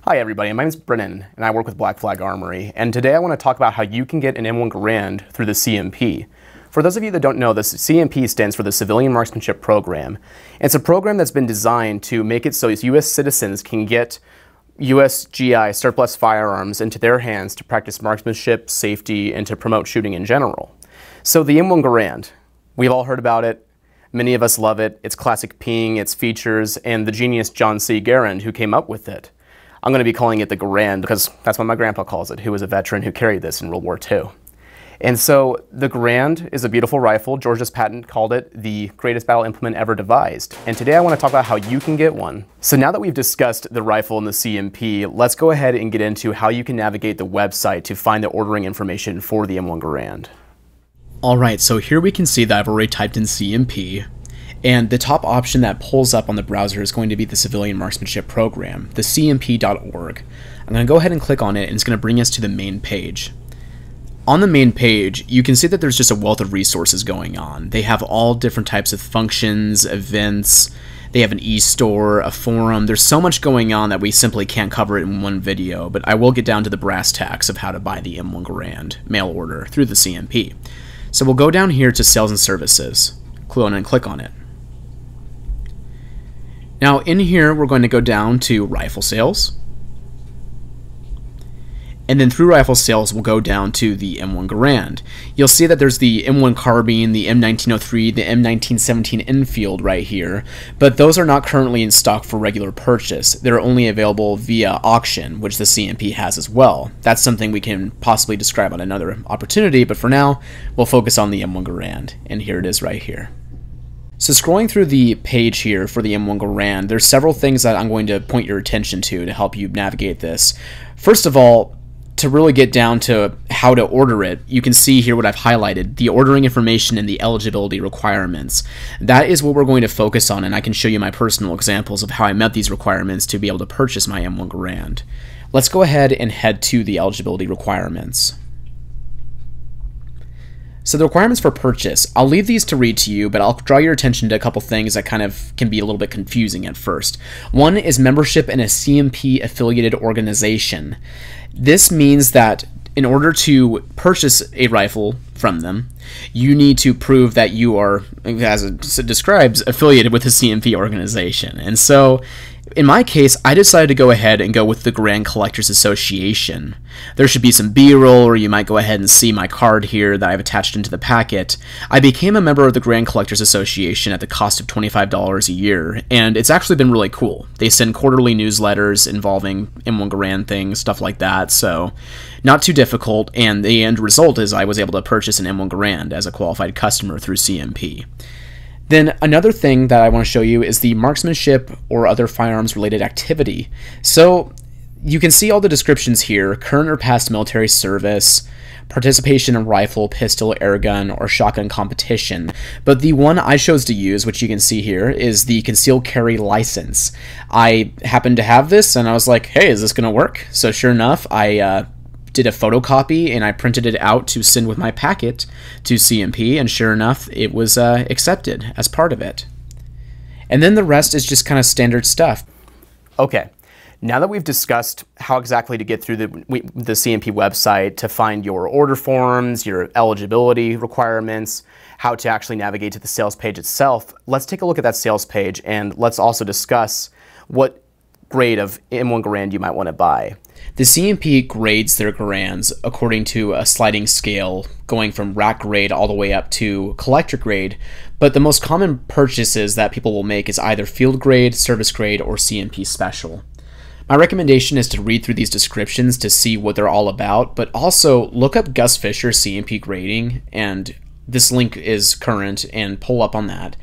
Hi everybody, my name is Brennan and I work with Black Flag Armory, and today I want to talk about how you can get an M1 Garand through the CMP. For those of you that don't know, the CMP stands for the Civilian Marksmanship Program. It's a program that's been designed to make it so U.S. citizens can get U.S. GI surplus firearms into their hands to practice marksmanship, safety, and to promote shooting in general. So the M1 Garand, we've all heard about it. Many of us love it. Its classic ping, its features, and the genius John C. Garand who came up with it. I'm going to be calling it the Garand because that's what my grandpa calls it, who was a veteran who carried this in World War II. And so the Garand is a beautiful rifle. George Patton called it the greatest battle implement ever devised. And today I want to talk about how you can get one. So now that we've discussed the rifle and the CMP, let's go ahead and get into how you can navigate the website to find the ordering information for the M1 Garand. Alright, so here we can see that I've already typed in CMP. And the top option that pulls up on the browser is going to be the Civilian Marksmanship Program, the cmp.org. I'm going to go ahead and click on it, and it's going to bring us to the main page. On the main page, you can see that there's just a wealth of resources going on. They have all different types of functions, events, they have an e-store, a forum. There's so much going on that we simply can't cover it in one video, but I will get down to the brass tacks of how to buy the M1 Garand mail order through the CMP. So we'll go down here to Sales and Services, and click on it. Now in here, we're going to go down to Rifle Sales. And then through Rifle Sales, we'll go down to the M1 Garand. You'll see that there's the M1 Carbine, the M1903, the M1917 Enfield right here, but those are not currently in stock for regular purchase. They're only available via auction, which the CMP has as well. That's something we can possibly describe on another opportunity, but for now, we'll focus on the M1 Garand, and here it is right here. So scrolling through the page here for the M1 Garand, there's several things that I'm going to point your attention to help you navigate this. First of all, to really get down to how to order it, you can see here what I've highlighted, the ordering information and the eligibility requirements. That is what we're going to focus on, and I can show you my personal examples of how I met these requirements to be able to purchase my M1 Garand. Let's go ahead and head to the eligibility requirements. So the requirements for purchase, I'll leave these to read to you, but I'll draw your attention to a couple things that kind of can be a little bit confusing at first. One is membership in a CMP affiliated organization. This means that in order to purchase a rifle from them, you need to prove that you are, as it describes, affiliated with a CMP organization. And so in my case, I decided to go ahead and go with the Garand Collectors Association. There should be some B-roll, or you might go ahead and see my card here that I've attached into the packet. I became a member of the Garand Collectors Association at the cost of $25 a year, and it's actually been really cool. They send quarterly newsletters involving M1 Garand things, stuff like that, so not too difficult, and the end result is I was able to purchase an M1 Garand as a qualified customer through CMP. Then another thing that I want to show you is the marksmanship or other firearms related activity. So you can see all the descriptions here: current or past military service, participation in rifle, pistol, airgun, or shotgun competition. But the one I chose to use, which you can see here, is the concealed carry license. I happened to have this and I was like, hey, is this going to work? So sure enough, I did a photocopy and I printed it out to send with my packet to CMP, and sure enough it was accepted as part of it. And then the rest is just kind of standard stuff. Okay, now that we've discussed how exactly to get through the CMP website to find your order forms, your eligibility requirements, how to actually navigate to the sales page itself, let's take a look at that sales page, and let's also discuss what grade of M1 Garand you might want to buy. The CMP grades their Garands according to a sliding scale, going from rack grade all the way up to collector grade, but the most common purchases that people will make is either field grade, service grade, or CMP special. My recommendation is to read through these descriptions to see what they're all about, but also look up Gus Fisher's CMP grading, and this link is current, and pull up on that.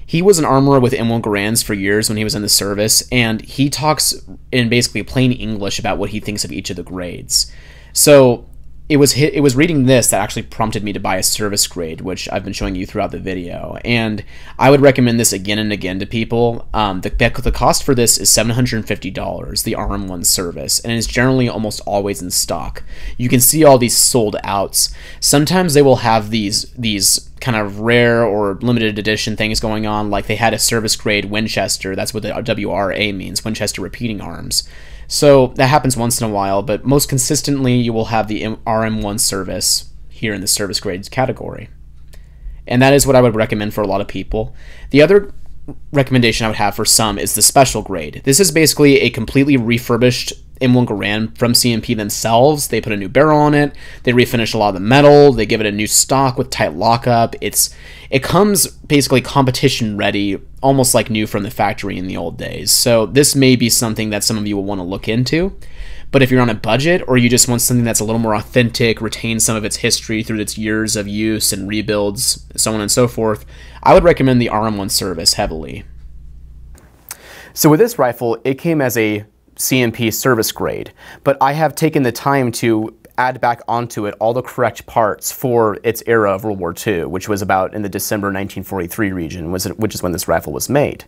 He was an armorer with M1 Garands for years when he was in the service, and he talks in basically plain English about what he thinks of each of the grades. So it was reading this that actually prompted me to buy a service grade, which I've been showing you throughout the video, and I would recommend this again and again to people. The cost for this is $750, the RM1 service, and it's generally almost always in stock. You can see all these sold outs. Sometimes they will have these kind of rare or limited edition things going on, like they had a service grade Winchester. That's what the WRA means, Winchester Repeating Arms. So that happens once in a while, but most consistently you will have the RM1 service here in the service grades category. And that is what I would recommend for a lot of people. The other recommendation I would have for some is the special grade. This is basically a completely refurbished M1 Garand from CMP themselves. They put a new barrel on it, they refinish a lot of the metal, they give it a new stock with tight lockup. It comes basically competition ready, almost like new from the factory in the old days. So this may be something that some of you will want to look into. But if you're on a budget, or you just want something that's a little more authentic, retain some of its history through its years of use and rebuilds, so on and so forth, I would recommend the RM1 service heavily. So with this rifle, it came as a CMP service grade, but I have taken the time to add back onto it all the correct parts for its era of World War II, which was about in the December 1943 region, which is when this rifle was made.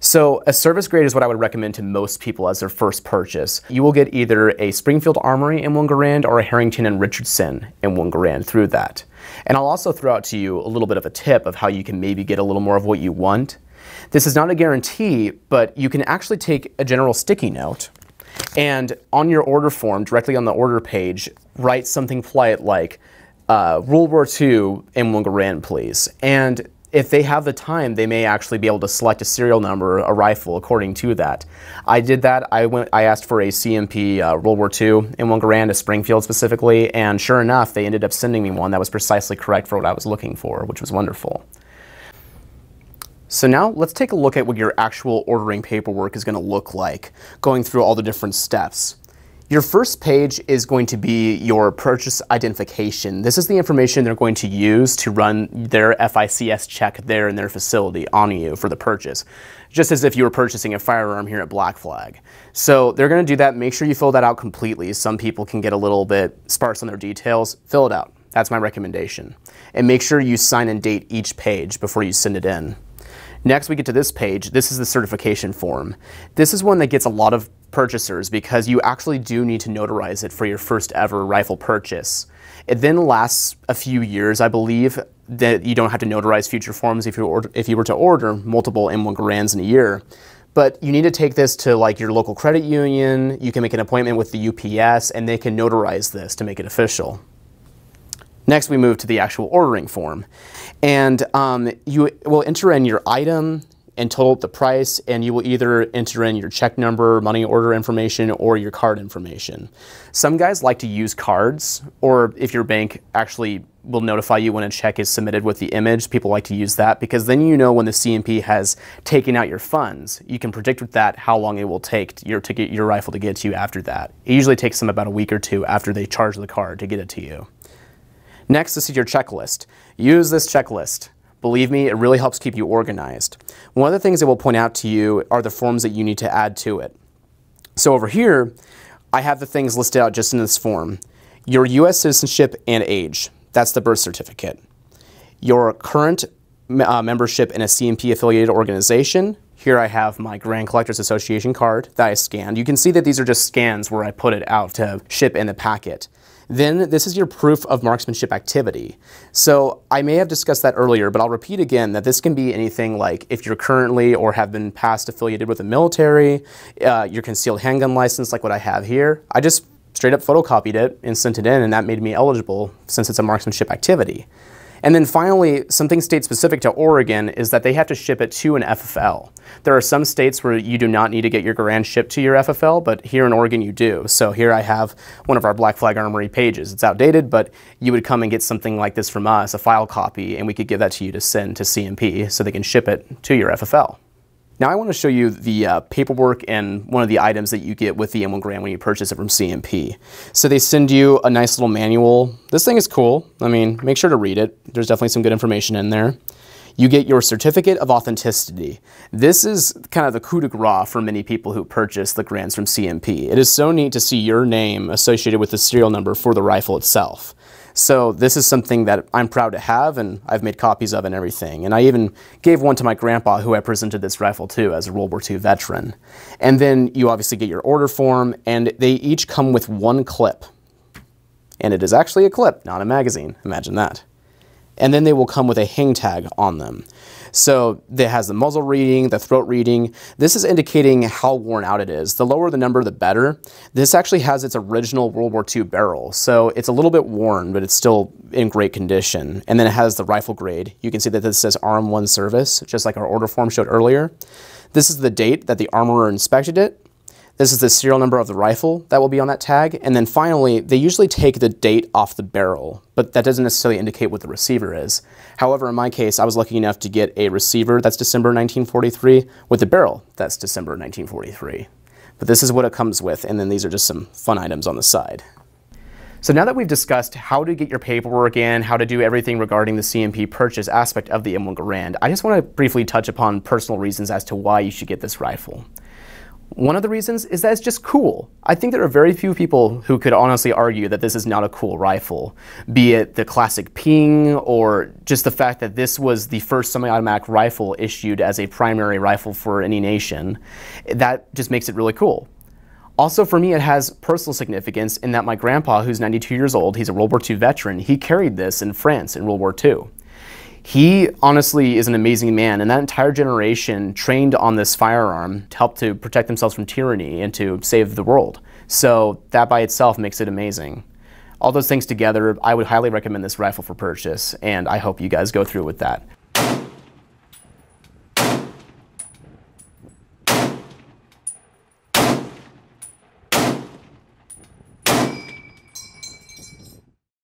So a service grade is what I would recommend to most people as their first purchase. You will get either a Springfield Armory M1 Garand or a Harrington & Richardson M1 Garand through that. And I'll also throw out to you a little bit of a tip of how you can maybe get a little more of what you want. This is not a guarantee, but you can actually take a general sticky note and on your order form, directly on the order page, write something polite like, World War II M1 Garand, please. And if they have the time, they may actually be able to select a serial number, a rifle, according to that. I did that. I asked for a CMP World War II M1 Garand, a Springfield specifically, and sure enough, they ended up sending me one that was precisely correct for what I was looking for, which was wonderful. So now let's take a look at what your actual ordering paperwork is going to look like, going through all the different steps. Your first page is going to be your purchase identification. This is the information they're going to use to run their FICS check there in their facility on you for the purchase, just as if you were purchasing a firearm here at Black Flag. So they're going to do that. Make sure you fill that out completely. Some people can get a little bit sparse on their details. Fill it out. That's my recommendation. And make sure you sign and date each page before you send it in. Next, we get to this page. This is the certification form. This is one that gets a lot of purchasers because you actually do need to notarize it for your first ever rifle purchase. It then lasts a few years. I believe that you don't have to notarize future forms if you were to order multiple M1 Garands in a year. But you need to take this to like your local credit union. You can make an appointment with the UPS and they can notarize this to make it official. Next, we move to the actual ordering form. And you will enter in your item and total up the price, and you will either enter in your check number, money order information, or your card information. Some guys like to use cards, or if your bank actually will notify you when a check is submitted with the image, people like to use that because then you know when the CMP has taken out your funds. You can predict with that how long it will take to get your rifle to get to you after that. It usually takes them about a week or two after they charge the card to get it to you. Next, this is your checklist. Use this checklist. Believe me, it really helps keep you organized. One of the things I will point out to you are the forms that you need to add to it. So over here, I have the things listed out just in this form. Your U.S. citizenship and age. That's the birth certificate. Your current membership in a CMP-affiliated organization. Here I have my Grand Collectors Association card that I scanned. You can see that these are just scans where I put it out to ship in the packet. Then this is your proof of marksmanship activity. So I may have discussed that earlier, but I'll repeat again that this can be anything like if you're currently or have been past affiliated with the military, your concealed handgun license like what I have here. I just straight up photocopied it and sent it in, and that made me eligible since it's a marksmanship activity. And then finally, something state specific to Oregon is that they have to ship it to an FFL. There are some states where you do not need to get your Garand shipped to your FFL, but here in Oregon you do. So here I have one of our Black Flag Armory pages. It's outdated, but you would come and get something like this from us, a file copy, and we could give that to you to send to CMP so they can ship it to your FFL. Now I want to show you the paperwork and one of the items that you get with the M1 Garand when you purchase it from CMP. So they send you a nice little manual. This thing is cool. I mean, make sure to read it. There's definitely some good information in there. You get your certificate of authenticity. This is kind of the coup de grace for many people who purchase the Garands from CMP. It is so neat to see your name associated with the serial number for the rifle itself. So this is something that I'm proud to have, and I've made copies of and everything. And I even gave one to my grandpa, who I presented this rifle to as a World War II veteran. And then you obviously get your order form, and they each come with one clip. And it is actually a clip, not a magazine. Imagine that. And then they will come with a hang tag on them. So it has the muzzle reading, the throat reading. This is indicating how worn out it is. The lower the number, the better. This actually has its original World War II barrel, so it's a little bit worn, but it's still in great condition. And then it has the rifle grade. You can see that this says RM1 service, just like our order form showed earlier. This is the date that the armorer inspected it. This is the serial number of the rifle that will be on that tag. And then finally, they usually take the date off the barrel, but that doesn't necessarily indicate what the receiver is. However, in my case, I was lucky enough to get a receiver that's December 1943 with a barrel that's December 1943. But this is what it comes with, and then these are just some fun items on the side. So now that we've discussed how to get your paperwork in, how to do everything regarding the CMP purchase aspect of the M1 Garand, I just want to briefly touch upon personal reasons as to why you should get this rifle. One of the reasons is that it's just cool. I think there are very few people who could honestly argue that this is not a cool rifle, be it the classic ping or just the fact that this was the first semi-automatic rifle issued as a primary rifle for any nation. That just makes it really cool. Also, for me, it has personal significance in that my grandpa, who's 92 years old, he's a World War II veteran, he carried this in France in World War II. He honestly is an amazing man, and that entire generation trained on this firearm to help to protect themselves from tyranny and to save the world. So that by itself makes it amazing. All those things together, I would highly recommend this rifle for purchase, and I hope you guys go through with that.